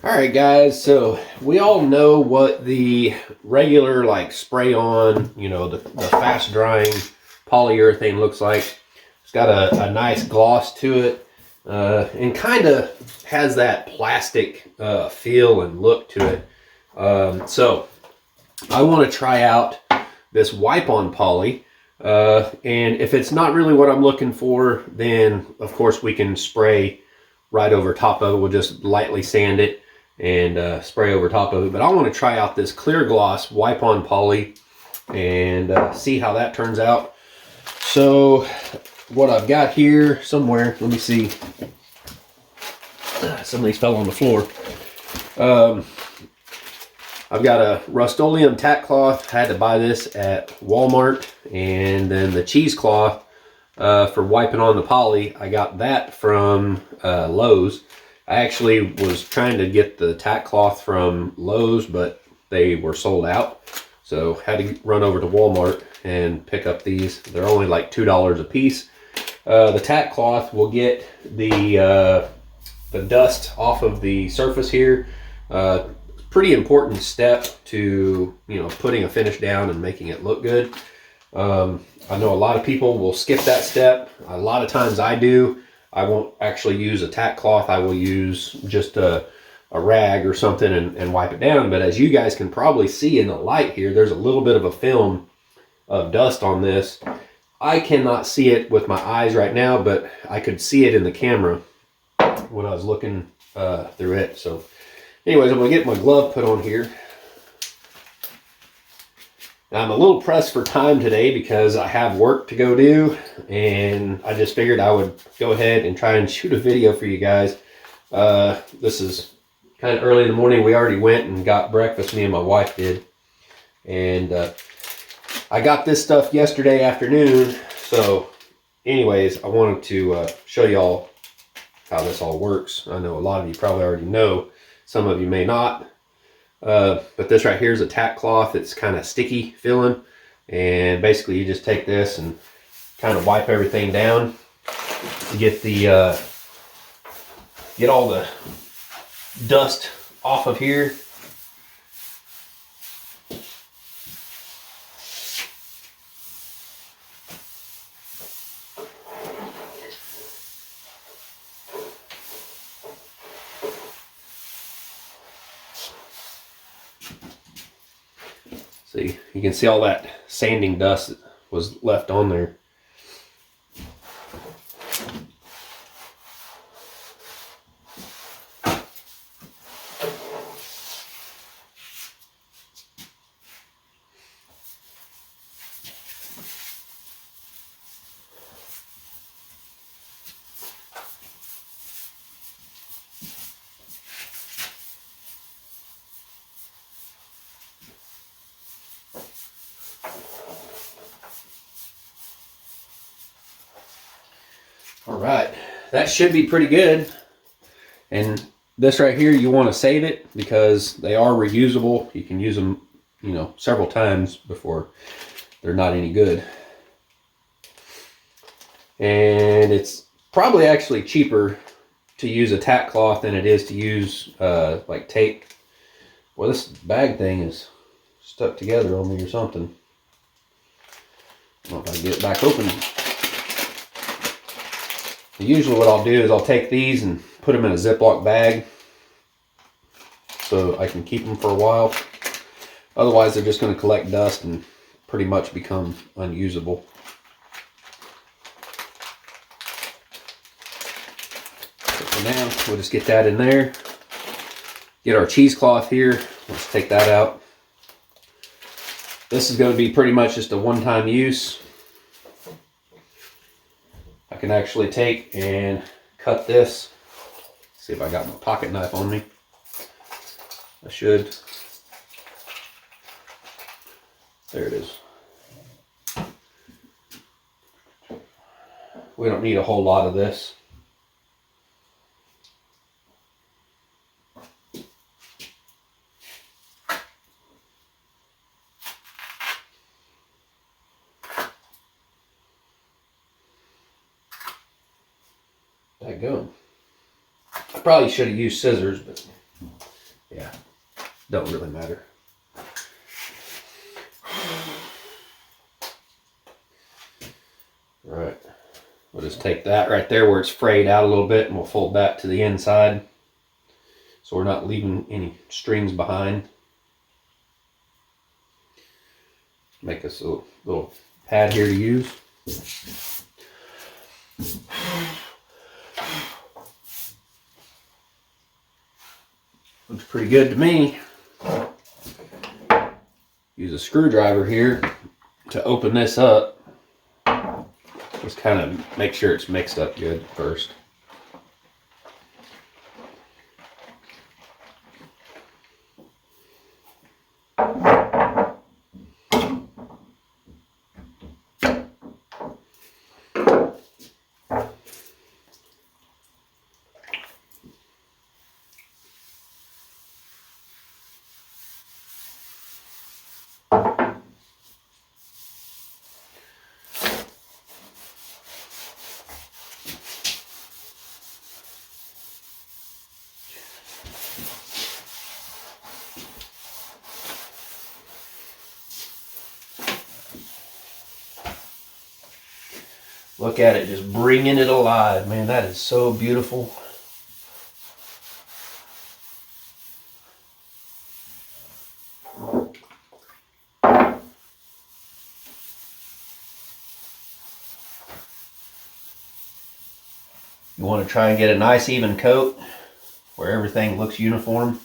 Alright guys, so we all know what the regular like spray on, the fast drying polyurethane looks like. It's got a nice gloss to it and kind of has that plastic feel and look to it. So I want to try out this wipe on poly, and if it's not really what I'm looking for, then of course we can spray right over top of it. We'll just lightly sand it and spray over top of it. But I want to try out this clear gloss wipe on poly and see how that turns out. So what I've got here somewhere, let me see. Some of these fell on the floor. I've got a Rust-Oleum tack cloth. I had to buy this at Walmart. And then the cheesecloth for wiping on the poly, I got that from Lowe's. I actually was trying to get the tack cloth from Lowe's, but they were sold out. So had to run over to Walmart and pick up these. They're only like $2 a piece. The tack cloth will get the dust off of the surface here. Pretty important step to putting a finish down and making it look good. I know a lot of people will skip that step. A lot of times I do. I won't actually use a tack cloth. I will use just a rag or something and wipe it down. But as you guys can probably see in the light here, there's a little bit of a film of dust on this. I cannot see it with my eyes right now, but I could see it in the camera when I was looking through it. So anyways, I'm gonna get my glove put on here. Now, I'm a little pressed for time today because I have work to go do, and I just figured I would go ahead and try and shoot a video for you guys. This is kind of early in the morning. We already went and got breakfast, me and my wife did. And I got this stuff yesterday afternoon. So anyways, I wanted to show y'all how this all works. I know a lot of you probably already know. Some of you may not. But this right here is a tack cloth. It's kind of sticky feeling, and basically you just take this and kind of wipe everything down to get the get all the dust off of here. See, you can see all that sanding dust that was left on there. All right, that should be pretty good. And this right here, you want to save it because they are reusable. You can use them, several times before they're not any good. And it's probably actually cheaper to use a tack cloth than it is to use like tape. Well, this bag thing is stuck together on me or something. I don't know if I can get it back open. Usually what I'll do is I'll take these and put them in a Ziploc bag so I can keep them for a while. Otherwise they're just going to collect dust and pretty much become unusable. So for now, we'll just get that in there. Get our cheesecloth here. Let's take that out. This is going to be pretty much just a one-time use. I can actually take and cut this. See if I got my pocket knife on me. I should. There it is. We don't need a whole lot of this. That go. I probably should have used scissors, but Yeah, don't really matter. All right, we'll just take that right there where it's frayed out a little bit, and we'll fold that to the inside so we're not leaving any strings behind. Make us a little pad here to use. Looks pretty good to me. Use a screwdriver here to open this up. Just kind of make sure it's mixed up good first. Look at it, just bringing it alive. Man, that is so beautiful. You want to try and get a nice even coat where everything looks uniform.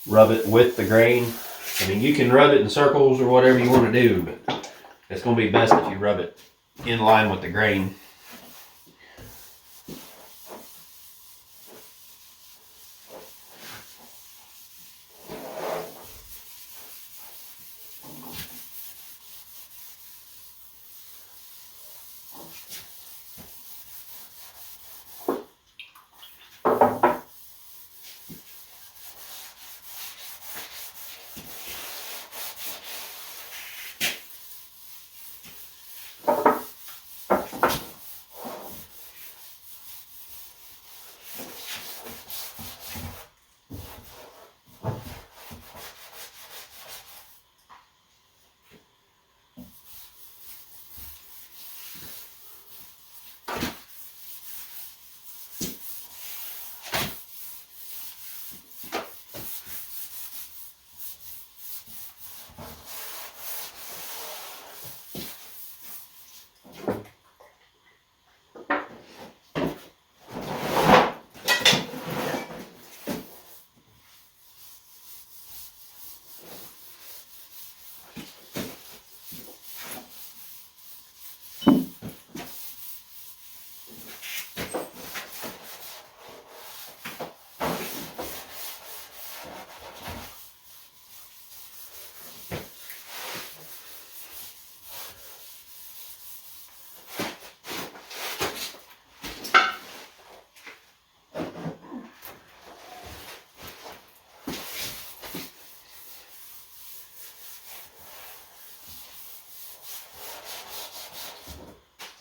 Rub it with the grain. I mean, you can rub it in circles or whatever you want to do, but it's going to be best if you rub it in line with the grain.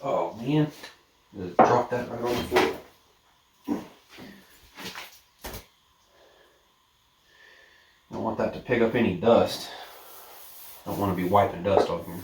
Oh man, just drop that right on the floor. Don't want that to pick up any dust. Don't want to be wiping dust on here.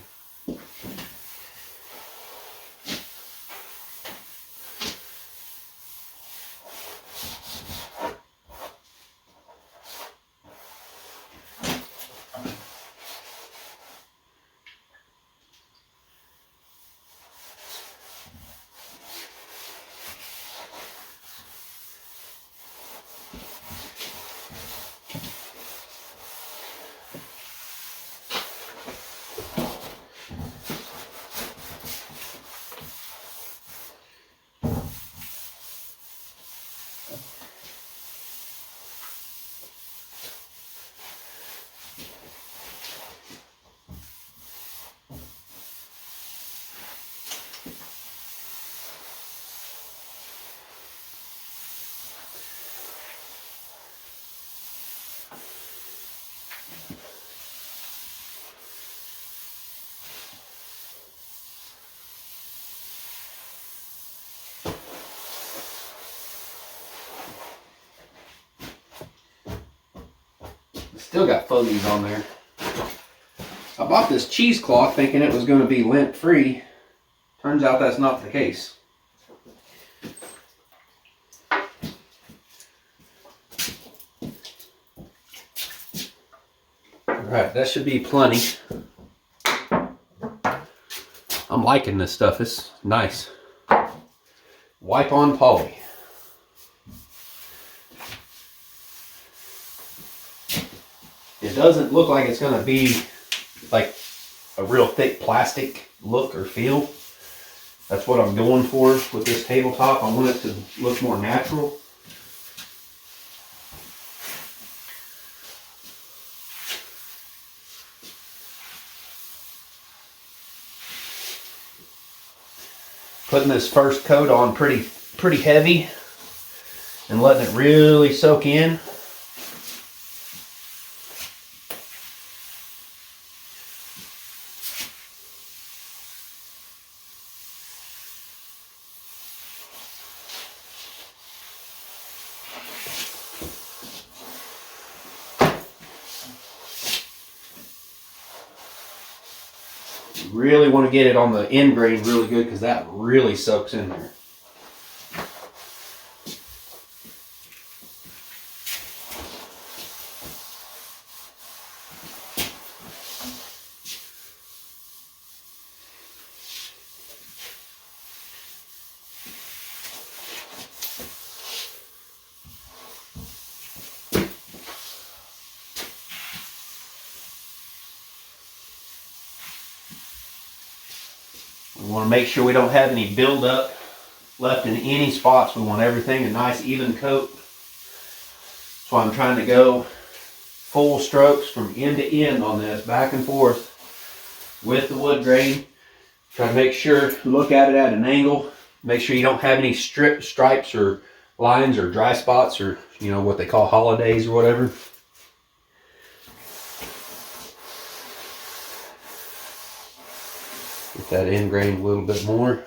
Still got fuzzies on there. I bought this cheesecloth thinking it was going to be lint free. Turns out that's not the case. Alright, that should be plenty. I'm liking this stuff. It's nice. Wipe on poly. It doesn't look like it's going to be like a real thick plastic look or feel. That's what I'm going for with this tabletop. I want it to look more natural. Putting this first coat on pretty heavy and letting it really soak in. Really want to get it on the end grain really good because that really soaks in there. We want to make sure we don't have any buildup left in any spots. We want everything a nice even coat. That's why I'm trying to go full strokes from end to end on this, back and forth with the wood grain. Try to make sure, look at it at an angle. Make sure you don't have any stripes or lines or dry spots or, you know, what they call holidays or whatever. Get that end grain a little bit more.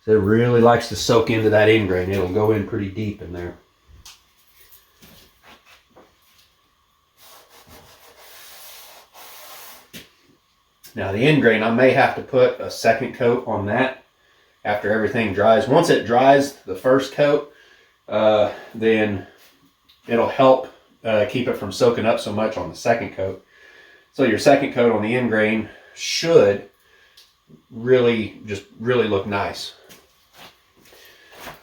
So it really likes to soak into that end grain. It'll go in pretty deep in there. Now the end grain, I may have to put a second coat on that after everything dries. Once it dries, the first coat, then it'll help keep it from soaking up so much on the second coat. So your second coat on the end grain should really look nice.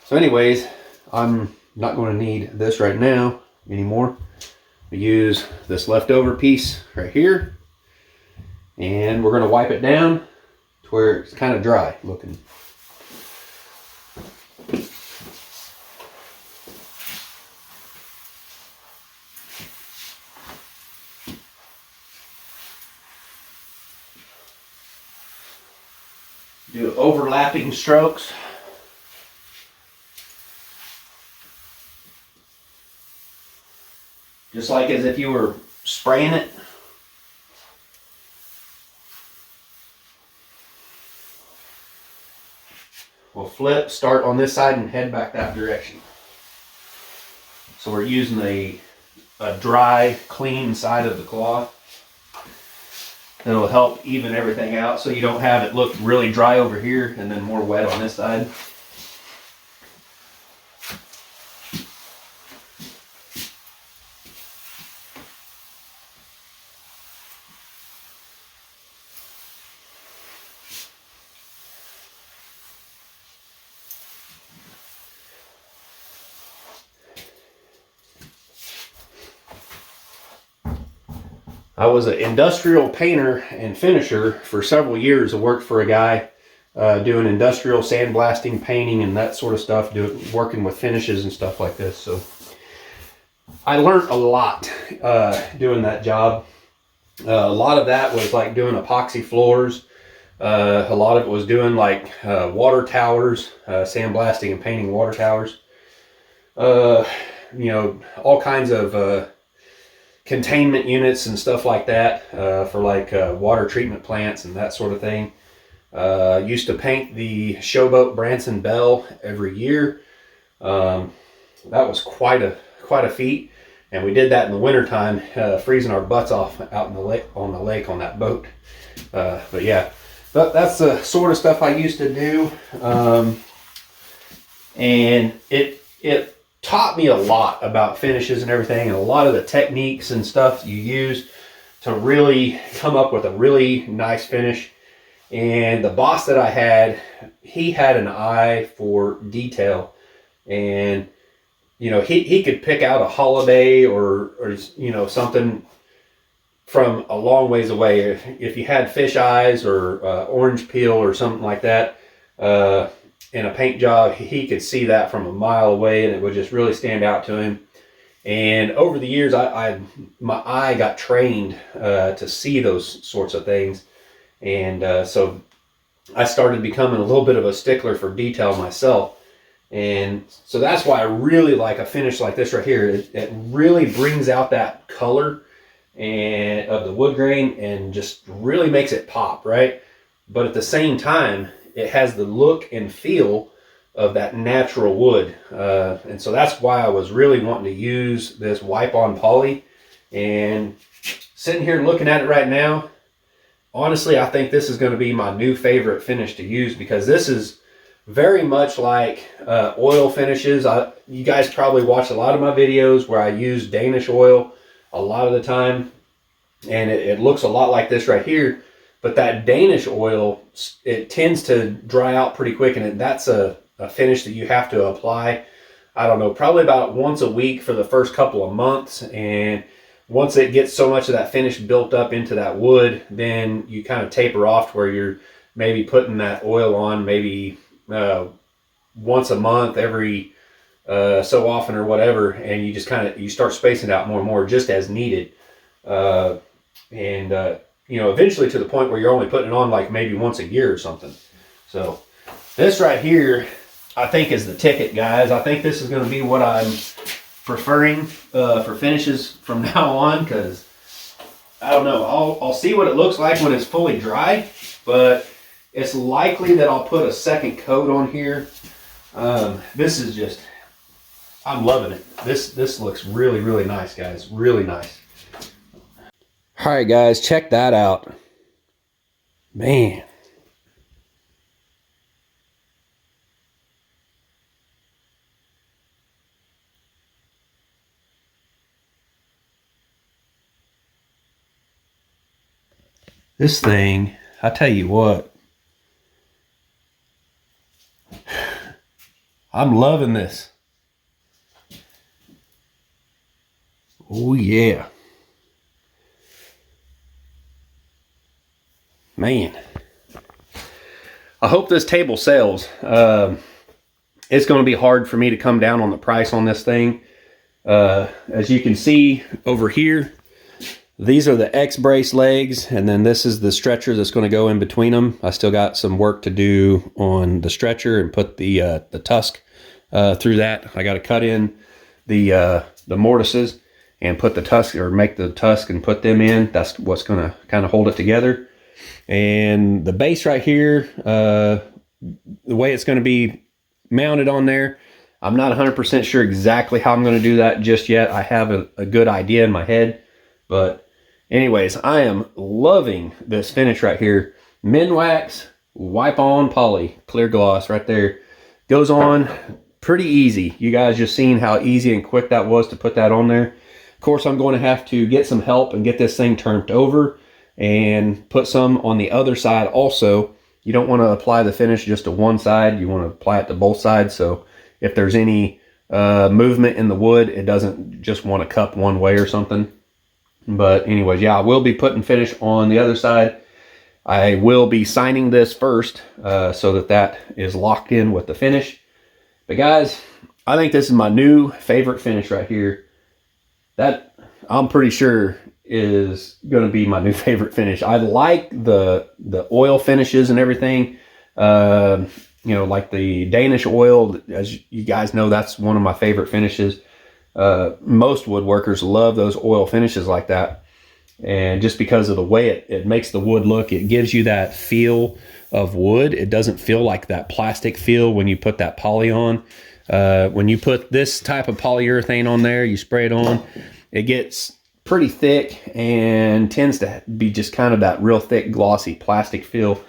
So anyways, I'm not going to need this right now anymore. I use this leftover piece right here, and we're going to wipe it down to where it's kind of dry looking. Do overlapping strokes. Just like as if you were spraying it. We'll flip, start on this side and head back that direction. So we're using a dry, clean side of the cloth. It'll help even everything out so you don't have it look really dry over here and then more wet on this side. I was an industrial painter and finisher for several years. I worked for a guy doing industrial sandblasting, painting, and that sort of stuff, working with finishes and stuff like this. So I learned a lot doing that job. A lot of that was like doing epoxy floors. A lot of it was doing like water towers, sandblasting and painting water towers. You know, all kinds of containment units and stuff like that for like water treatment plants and that sort of thing. Used to paint the Showboat Branson Bell every year. That was quite a feat. And we did that in the wintertime, freezing our butts off out in the lake on that boat. But yeah, that's the sort of stuff I used to do. And it taught me a lot about finishes and everything, and a lot of the techniques and stuff you use to really come up with a really nice finish. And the boss that I had, he had an eye for detail, and you know, he could pick out a holiday or you know, something from a long ways away. If you had fish eyes or orange peel or something like that in a paint job, he could see that from a mile away, and it would just really stand out to him. And over the years, my eye got trained to see those sorts of things. And so I started becoming a little bit of a stickler for detail myself. And so that's why I really like a finish like this right here. It really brings out that color and of the wood grain and just really makes it pop, right? But at the same time, it has the look and feel of that natural wood. And so that's why I was really wanting to use this wipe-on poly. And sitting here looking at it right now, honestly, I think this is going to be my new favorite finish to use, because this is very much like oil finishes. You guys probably watch a lot of my videos where I use Danish oil a lot of the time, and it looks a lot like this right here. But that Danish oil, it tends to dry out pretty quick, and that's a finish that you have to apply, I don't know, probably about once a week for the first couple of months. And once it gets so much of that finish built up into that wood, then you kind of taper off to where you're maybe putting that oil on maybe once a month, every so often or whatever, and you just you start spacing out more and more just as needed. You know, eventually to the point where you're only putting it on like maybe once a year or something. So this right here, I think, is the ticket, guys. I think this is going to be what I'm preferring for finishes from now on, because I don't know, I'll see what it looks like when it's fully dry, but it's likely that I'll put a second coat on here. This is just, I'm loving it. This looks really, really nice, guys. Really nice. All right, guys, check that out. Man. This thing, I tell you what, I'm loving this. Oh yeah. Man. I hope this table sells. It's going to be hard for me to come down on the price on this thing. As you can see over here, these are the X-brace legs, and then this is the stretcher that's going to go in between them. I still got some work to do on the stretcher and put the tusk through that. I got to cut in the mortises and put the tusk, or make the tusk and put them in. That's what's going to kind of hold it together. And the base right here, the way it's going to be mounted on there, I'm not 100% sure exactly how I'm going to do that just yet. I have a good idea in my head, but anyways, I am loving this finish right here. Minwax wipe-on poly clear gloss right there. Goes on pretty easy. You guys just seen how easy and quick that was to put that on there. Of course, I'm going to have to get some help and get this thing turned over and put some on the other side also. You don't want to apply the finish just to one side. You want to apply it to both sides, so if there's any movement in the wood, it doesn't just want to cup one way or something. But anyways, yeah, I will be putting finish on the other side. I will be signing this first so that is locked in with the finish. But guys, I think this is my new favorite finish right here. That, I'm pretty sure, is going to be my new favorite finish. I like the oil finishes and everything. You know, like the Danish oil, as you guys know, that's one of my favorite finishes. Most woodworkers love those oil finishes like that. And just because of the way it makes the wood look, it gives you that feel of wood. It doesn't feel like that plastic feel when you put that poly on. When you put this type of polyurethane on there, you spray it on, it gets pretty thick and tends to be just kind of that real thick, glossy plastic feel.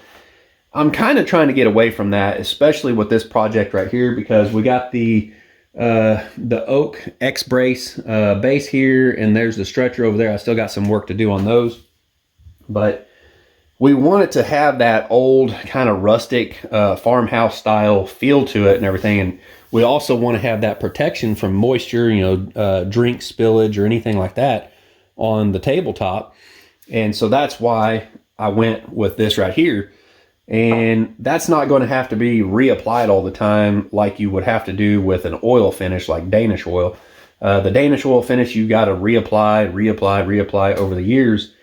I'm kind of trying to get away from that, especially with this project right here, because we got the oak X brace base here, and there's the stretcher over there. I still got some work to do on those, but we want it to have that old kind of rustic farmhouse style feel to it and everything. And we also want to have that protection from moisture, drink spillage or anything like that on the tabletop. And so that's why I went with this right here. And that's not going to have to be reapplied all the time like you would have to do with an oil finish like Danish oil. The Danish oil finish, you got to reapply over the years.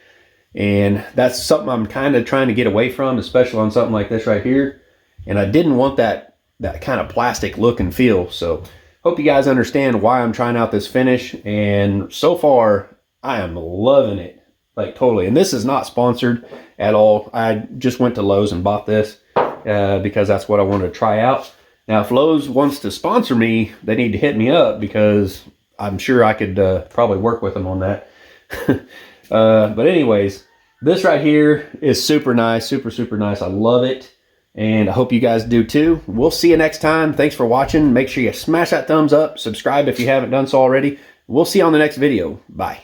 And that's something I'm kind of trying to get away from, especially on something like this right here. And I didn't want that kind of plastic look and feel. So hope you guys understand why I'm trying out this finish. And so far, I am loving it, like totally. And this is not sponsored at all. I just went to Lowe's and bought this because that's what I wanted to try out. Now, if Lowe's wants to sponsor me, they need to hit me up, because I'm sure I could probably work with them on that. But anyways, this right here is super nice, super nice. I love it, and I hope you guys do too. We'll see you next time. Thanks for watching. Make sure you smash that thumbs up, subscribe if you haven't done so already. We'll see you on the next video. Bye.